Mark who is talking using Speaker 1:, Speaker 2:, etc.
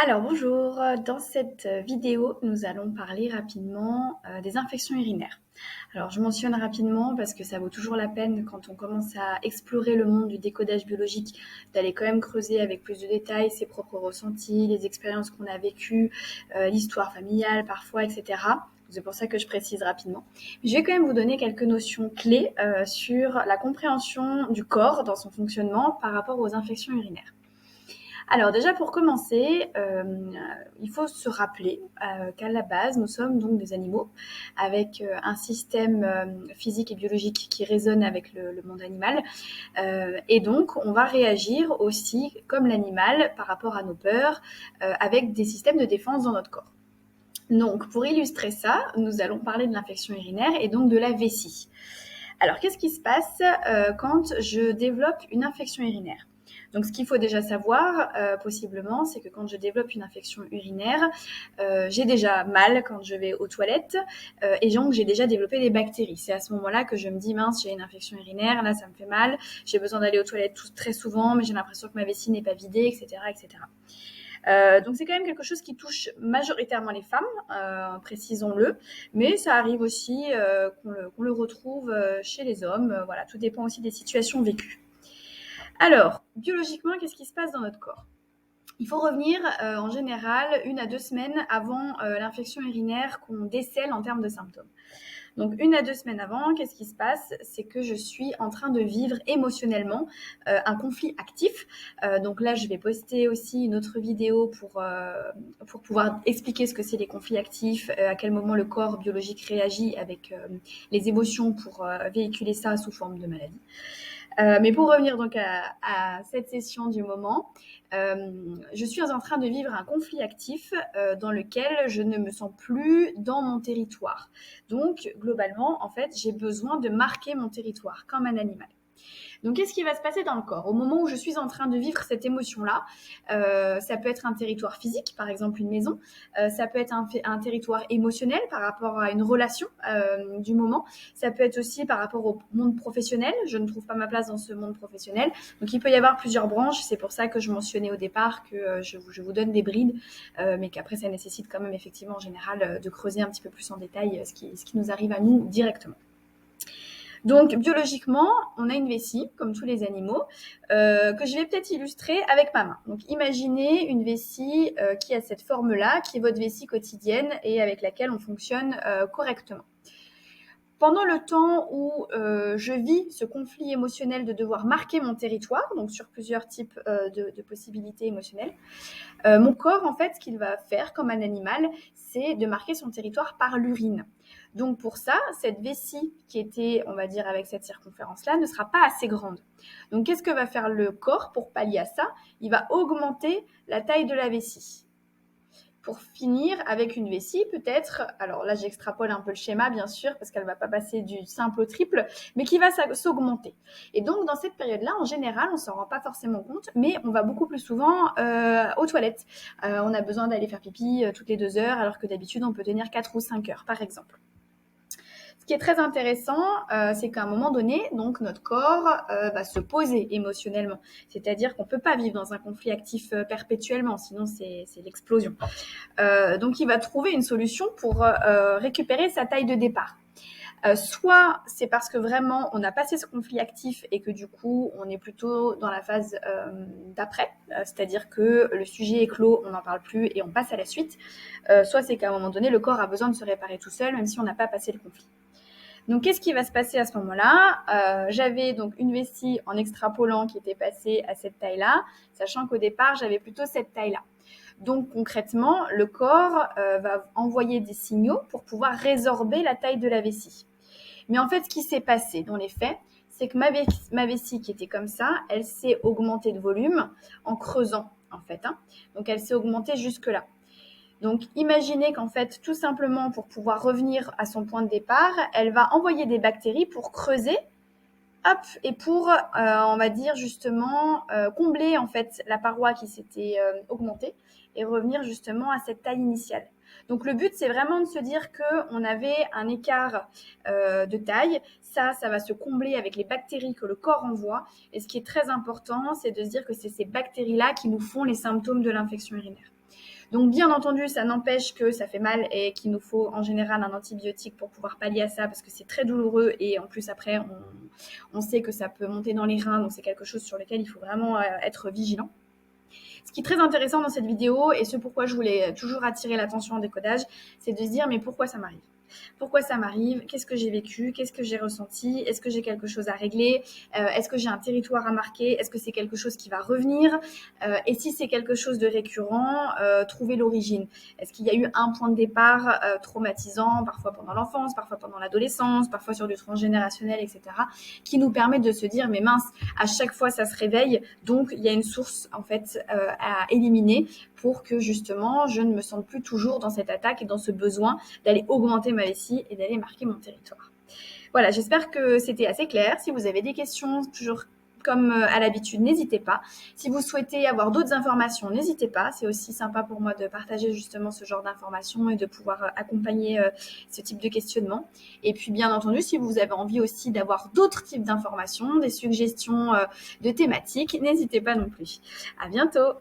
Speaker 1: Alors bonjour, dans cette vidéo, nous allons parler rapidement des infections urinaires. Alors je mentionne rapidement parce que ça vaut toujours la peine quand on commence à explorer le monde du décodage biologique, d'aller quand même creuser avec plus de détails ses propres ressentis, les expériences qu'on a vécues, l'histoire familiale parfois, etc. C'est pour ça que je précise rapidement. Mais je vais quand même vous donner quelques notions clés sur la compréhension du corps dans son fonctionnement par rapport aux infections urinaires. Alors déjà pour commencer, il faut se rappeler qu'à la base, nous sommes donc des animaux avec un système physique et biologique qui résonne avec le monde animal. Et donc, on va réagir aussi comme l'animal par rapport à nos peurs avec des systèmes de défense dans notre corps. Donc, pour illustrer ça, nous allons parler de l'infection urinaire et donc de la vessie. Alors, qu'est-ce qui se passe quand je développe une infection urinaire? Donc, ce qu'il faut déjà savoir, possiblement, c'est que quand je développe une infection urinaire, j'ai déjà mal quand je vais aux toilettes et donc j'ai déjà développé des bactéries. C'est à ce moment-là que je me dis, mince, j'ai une infection urinaire, là, ça me fait mal, j'ai besoin d'aller aux toilettes très souvent, mais j'ai l'impression que ma vessie n'est pas vidée, etc., etc. Donc c'est quand même quelque chose qui touche majoritairement les femmes, précisons-le, mais ça arrive aussi qu'on le retrouve chez les hommes. Voilà, tout dépend aussi des situations vécues. Alors, biologiquement, qu'est-ce qui se passe dans notre corps? Il faut revenir en général 1 à 2 semaines avant l'infection urinaire qu'on décèle en termes de symptômes. Donc 1 à 2 semaines avant, qu'est-ce qui se passe? C'est que je suis en train de vivre émotionnellement un conflit actif. Donc là, je vais poster aussi une autre vidéo pour pouvoir expliquer ce que c'est les conflits actifs, à quel moment le corps biologique réagit avec les émotions pour véhiculer ça sous forme de maladie. Mais pour revenir donc à cette session du moment, je suis en train de vivre un conflit actif dans lequel je ne me sens plus dans mon territoire. Donc, globalement, en fait, j'ai besoin de marquer mon territoire comme un animal. Donc, qu'est-ce qui va se passer dans le corps? Au moment où je suis en train de vivre cette émotion-là, ça peut être un territoire physique, par exemple une maison, ça peut être un territoire émotionnel par rapport à une relation du moment, ça peut être aussi par rapport au monde professionnel, je ne trouve pas ma place dans ce monde professionnel, donc il peut y avoir plusieurs branches, c'est pour ça que je mentionnais au départ que je vous donne des brides, mais qu'après ça nécessite quand même effectivement en général de creuser un petit peu plus en détail ce qui nous arrive à nous directement. Donc, biologiquement, on a une vessie, comme tous les animaux, que je vais peut-être illustrer avec ma main. Donc, imaginez une vessie qui a cette forme-là, qui est votre vessie quotidienne et avec laquelle on fonctionne correctement. Pendant le temps où je vis ce conflit émotionnel de devoir marquer mon territoire, donc sur plusieurs types de possibilités émotionnelles, mon corps, en fait, ce qu'il va faire comme un animal, c'est de marquer son territoire par l'urine. Donc pour ça, cette vessie qui était, on va dire, avec cette circonférence-là, ne sera pas assez grande. Donc qu'est-ce que va faire le corps pour pallier à ça? Il va augmenter la taille de la vessie. Pour finir avec une vessie, peut-être, alors là j'extrapole un peu le schéma bien sûr, parce qu'elle ne va pas passer du simple au triple, mais qui va s'augmenter. Et donc dans cette période-là, en général, on ne s'en rend pas forcément compte, mais on va beaucoup plus souvent aux toilettes. On a besoin d'aller faire pipi toutes les 2 heures, alors que d'habitude on peut tenir 4 ou 5 heures, par exemple. Ce qui est très intéressant, c'est qu'à un moment donné, donc notre corps va se poser émotionnellement. C'est-à-dire qu'on ne peut pas vivre dans un conflit actif perpétuellement, sinon c'est l'explosion. Donc il va trouver une solution pour récupérer sa taille de départ. Soit c'est parce que vraiment on a passé ce conflit actif et que du coup on est plutôt dans la phase d'après, c'est-à-dire que le sujet est clos, on n'en parle plus et on passe à la suite. Soit c'est qu'à un moment donné le corps a besoin de se réparer tout seul même si on n'a pas passé le conflit. Donc, qu'est-ce qui va se passer à ce moment-là? J'avais donc une vessie en extrapolant qui était passée à cette taille-là, sachant qu'au départ, j'avais plutôt cette taille-là. Donc, concrètement, le corps va envoyer des signaux pour pouvoir résorber la taille de la vessie. Mais en fait, ce qui s'est passé dans les faits, c'est que ma vessie qui était comme ça, elle s'est augmentée de volume en creusant, en fait. Donc, elle s'est augmentée jusque-là. Donc, imaginez qu'en fait, tout simplement pour pouvoir revenir à son point de départ, elle va envoyer des bactéries pour creuser, hop, et pour, on va dire justement, combler en fait la paroi qui s'était augmentée et revenir justement à cette taille initiale. Donc, le but, c'est vraiment de se dire qu'on avait un écart de taille. Ça va se combler avec les bactéries que le corps envoie. Et ce qui est très important, c'est de se dire que c'est ces bactéries-là qui nous font les symptômes de l'infection urinaire. Donc bien entendu, ça n'empêche que ça fait mal et qu'il nous faut en général un antibiotique pour pouvoir pallier à ça parce que c'est très douloureux et en plus après on sait que ça peut monter dans les reins, donc c'est quelque chose sur lequel il faut vraiment être vigilant. Ce qui est très intéressant dans cette vidéo et ce pourquoi je voulais toujours attirer l'attention en décodage, c'est de se dire mais pourquoi ça m'arrive? Pourquoi ça m'arrive? Qu'est-ce que j'ai vécu? Qu'est-ce que j'ai ressenti? Est-ce que j'ai quelque chose à régler? Est-ce que j'ai un territoire à marquer? Est-ce que c'est quelque chose qui va revenir? Et si c'est quelque chose de récurrent, trouver l'origine. Est-ce qu'il y a eu un point de départ traumatisant, parfois pendant l'enfance, parfois pendant l'adolescence, parfois sur du transgénérationnel, etc., qui nous permet de se dire, mais mince, à chaque fois ça se réveille, donc il y a une source en fait à éliminer pour que justement je ne me sente plus toujours dans cette attaque et dans ce besoin d'aller augmenter ma vessie et d'aller marquer mon territoire. Voilà, j'espère que c'était assez clair. Si vous avez des questions, toujours comme à l'habitude, n'hésitez pas. Si vous souhaitez avoir d'autres informations, n'hésitez pas. C'est aussi sympa pour moi de partager justement ce genre d'informations et de pouvoir accompagner ce type de questionnement. Et puis bien entendu, si vous avez envie aussi d'avoir d'autres types d'informations, des suggestions de thématiques, n'hésitez pas non plus. À bientôt.